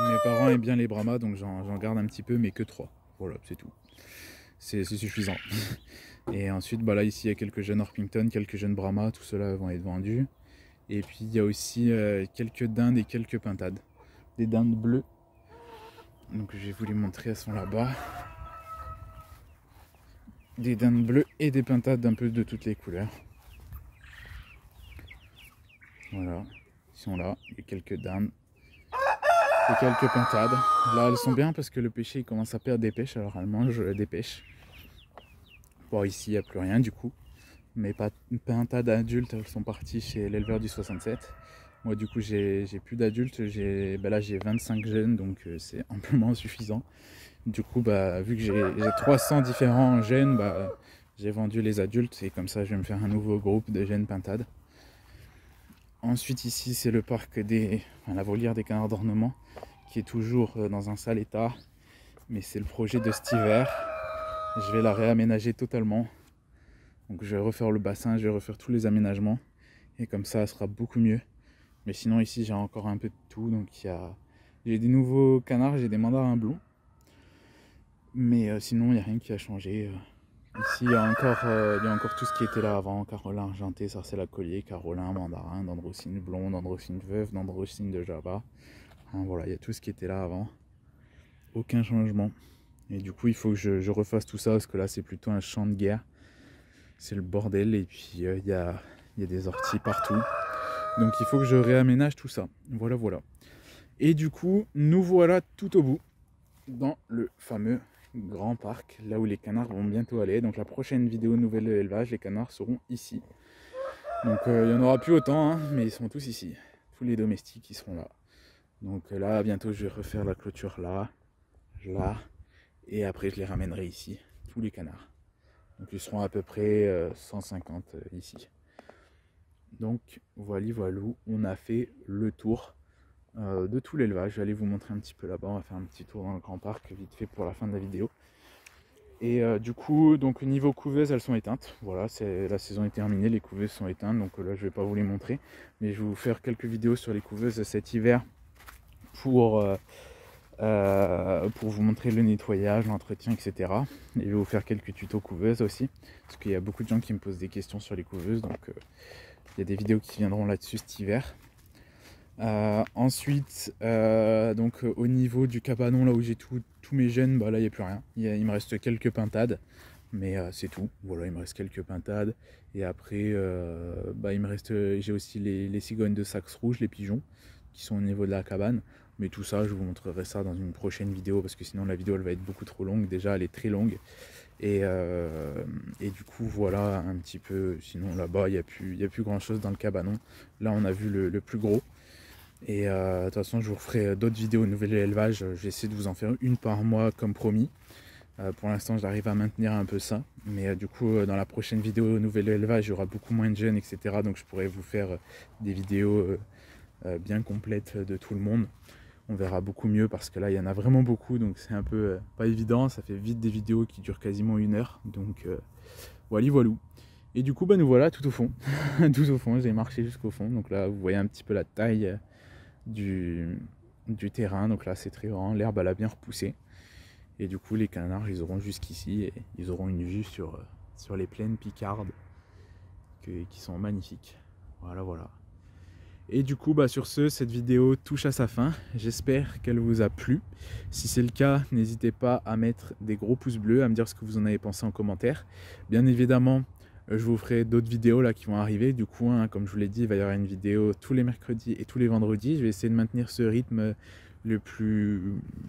Mes parents aiment bien les Brahmas, donc j'en garde un petit peu, mais que 3. Voilà, c'est tout. C'est suffisant. Et ensuite, bah là, ici, il y a quelques jeunes Orpington, quelques jeunes Brahma, tout cela vont être vendus. Et puis, il y a aussi quelques dindes et quelques pintades. Des dindes bleues. Donc, je vais vous les montrer, elles sont là-bas. Des dindes bleues et des pintades d'un peu de toutes les couleurs. Voilà, ils sont là. Il y a quelques dindes. Et quelques pintades. Là elles sont bien parce que le pêcher il commence à perdre des pêches, alors elles mangent des pêches. Bon ici il n'y a plus rien du coup. Mes pintades adultes elles sont parties chez l'éleveur du 67. Moi du coup j'ai plus d'adultes, là j'ai 25 jeunes donc c'est amplement suffisant. Du coup vu que j'ai 300 différents jeunes, j'ai vendu les adultes et comme ça je vais me faire un nouveau groupe de jeunes pintades. Ensuite ici c'est le parc la volière des canards d'ornement qui est toujours dans un sale état, mais c'est le projet de cet hiver. Je vais la réaménager totalement, donc je vais refaire le bassin, je vais refaire tous les aménagements et comme ça sera beaucoup mieux. Mais sinon ici j'ai encore un peu de tout, donc j'ai des nouveaux canards, j'ai des mandarins blonds, mais sinon il n'y a rien qui a changé. Ici il y a encore tout ce qui était là avant: Carolin argenté, sarcelle à collier, Carolin, mandarin, dendrocine blond, dendrocine veuve, dendrocine de Java. Voilà, il y a tout ce qui était là avant. Aucun changement. Et du coup il faut que je refasse tout ça parce que là c'est plutôt un champ de guerre. C'est le bordel et puis il y a des orties partout. Donc il faut que je réaménage tout ça. Voilà. Et du coup nous voilà tout au bout dans le fameux grand parc, là où les canards vont bientôt aller. Donc la prochaine vidéo nouvel élevage, les canards seront ici. Donc il n'y en aura plus autant, hein, mais ils sont tous ici. Tous les domestiques ils seront là. Donc là bientôt je vais refaire la clôture là, et après je les ramènerai ici, tous les canards. Donc ils seront à peu près 150 ici. Donc voilou, on a fait le tour de tout l'élevage. Je vais aller vous montrer un petit peu là-bas, on va faire un petit tour dans le grand parc vite fait pour la fin de la vidéo. Et du coup, donc niveau couveuse, elles sont éteintes. Voilà, la saison est terminée, les couveuses sont éteintes, donc là je vais pas vous les montrer. Mais je vais vous faire quelques vidéos sur les couveuses cet hiver pour vous montrer le nettoyage, l'entretien, etc. Et je vais vous faire quelques tutos couveuses aussi, parce qu'il y a beaucoup de gens qui me posent des questions sur les couveuses, donc il y a des vidéos qui viendront là-dessus cet hiver. Ensuite, donc au niveau du cabanon, là où j'ai tous mes jeunes, là il n'y a plus rien. Il me reste quelques pintades, mais c'est tout. Voilà, il me reste quelques pintades. Et après, il me reste, j'ai aussi les cigognes de Saxe rouge, les pigeons, qui sont au niveau de la cabane. Mais tout ça, je vous montrerai ça dans une prochaine vidéo, parce que sinon la vidéo elle va être beaucoup trop longue. Déjà elle est très longue. Et du coup voilà un petit peu. Sinon là-bas il n'y a plus grand chose dans le cabanon. Là on a vu le plus gros. Et de toute façon je vous ferai d'autres vidéos nouvel élevage. Je vais essayer de vous en faire une par mois comme promis. Pour l'instant j'arrive à maintenir un peu ça. Mais du coup dans la prochaine vidéo nouvel élevage il y aura beaucoup moins de jeunes, etc. Donc je pourrai vous faire des vidéos bien complètes de tout le monde. On verra beaucoup mieux parce que là il y en a vraiment beaucoup, donc c'est un peu pas évident. Ça fait vite des vidéos qui durent quasiment 1 heure, donc voilou. Et du coup nous voilà tout au fond. Tout au fond, j'ai marché jusqu'au fond, donc là vous voyez un petit peu la taille du terrain. Donc là c'est très grand, l'herbe elle a bien repoussé, et du coup les canards ils auront jusqu'ici et ils auront une vue sur les plaines picardes qui sont magnifiques. Voilà. Et du coup sur ce, cette vidéo touche à sa fin. J'espère qu'elle vous a plu. Si c'est le cas, n'hésitez pas à mettre des gros pouces bleus, à me dire ce que vous en avez pensé en commentaire. Bien évidemment, je vous ferai d'autres vidéos là qui vont arriver. Du coup, hein, comme je vous l'ai dit, il va y avoir une vidéo tous les mercredis et tous les vendredis. Je vais essayer de maintenir ce rythme le plus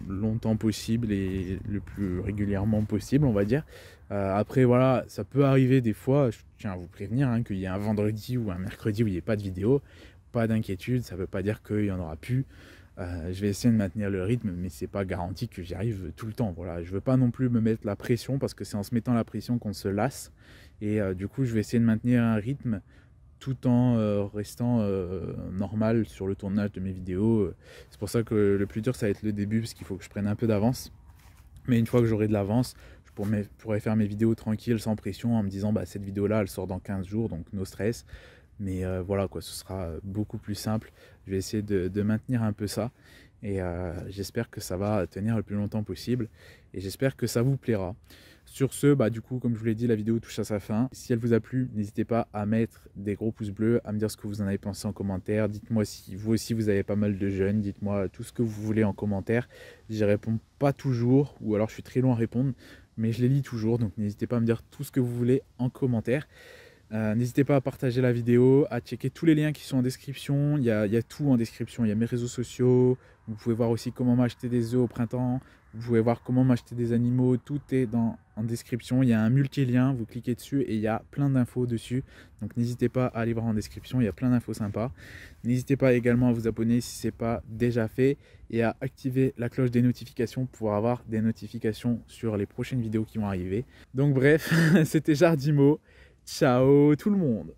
longtemps possible et le plus régulièrement possible, on va dire. Après, voilà, ça peut arriver des fois, je tiens à vous prévenir, hein, qu'il y ait un vendredi ou un mercredi où il n'y ait pas de vidéo. Pas d'inquiétude, ça ne veut pas dire qu'il n'y en aura plus. Je vais essayer de maintenir le rythme, mais c'est pas garanti que j'y arrive tout le temps. Voilà, je veux pas non plus me mettre la pression parce que c'est en se mettant la pression qu'on se lasse. Et du coup, je vais essayer de maintenir un rythme tout en restant normal sur le tournage de mes vidéos. C'est pour ça que le plus dur, ça va être le début parce qu'il faut que je prenne un peu d'avance. Mais une fois que j'aurai de l'avance, je pourrais faire mes vidéos tranquilles, sans pression, en me disant bah, cette vidéo-là, elle sort dans 15 jours, donc no stress. Mais voilà, quoi, ce sera beaucoup plus simple. Je vais essayer de maintenir un peu ça. Et j'espère que ça va tenir le plus longtemps possible. Et j'espère que ça vous plaira. Sur ce, bah, du coup, comme je vous l'ai dit, la vidéo touche à sa fin. Si elle vous a plu, n'hésitez pas à mettre des gros pouces bleus, à me dire ce que vous en avez pensé en commentaire. Dites-moi si vous aussi vous avez pas mal de jeunes. Dites-moi tout ce que vous voulez en commentaire. J'y réponds pas toujours, ou alors je suis très long à répondre, mais je les lis toujours. Donc n'hésitez pas à me dire tout ce que vous voulez en commentaire. N'hésitez pas à partager la vidéo, à checker tous les liens qui sont en description. Il y a tout en description. Il y a mes réseaux sociaux. Vous pouvez voir aussi comment m'acheter des œufs au printemps. Vous pouvez voir comment m'acheter des animaux. Tout est en description. Il y a un multi-lien. Vous cliquez dessus et il y a plein d'infos dessus. Donc n'hésitez pas à aller voir en description. Il y a plein d'infos sympas. N'hésitez pas également à vous abonner si ce n'est pas déjà fait et à activer la cloche des notifications pour avoir des notifications sur les prochaines vidéos qui vont arriver. Donc bref, c'était Jardimo. Ciao tout le monde!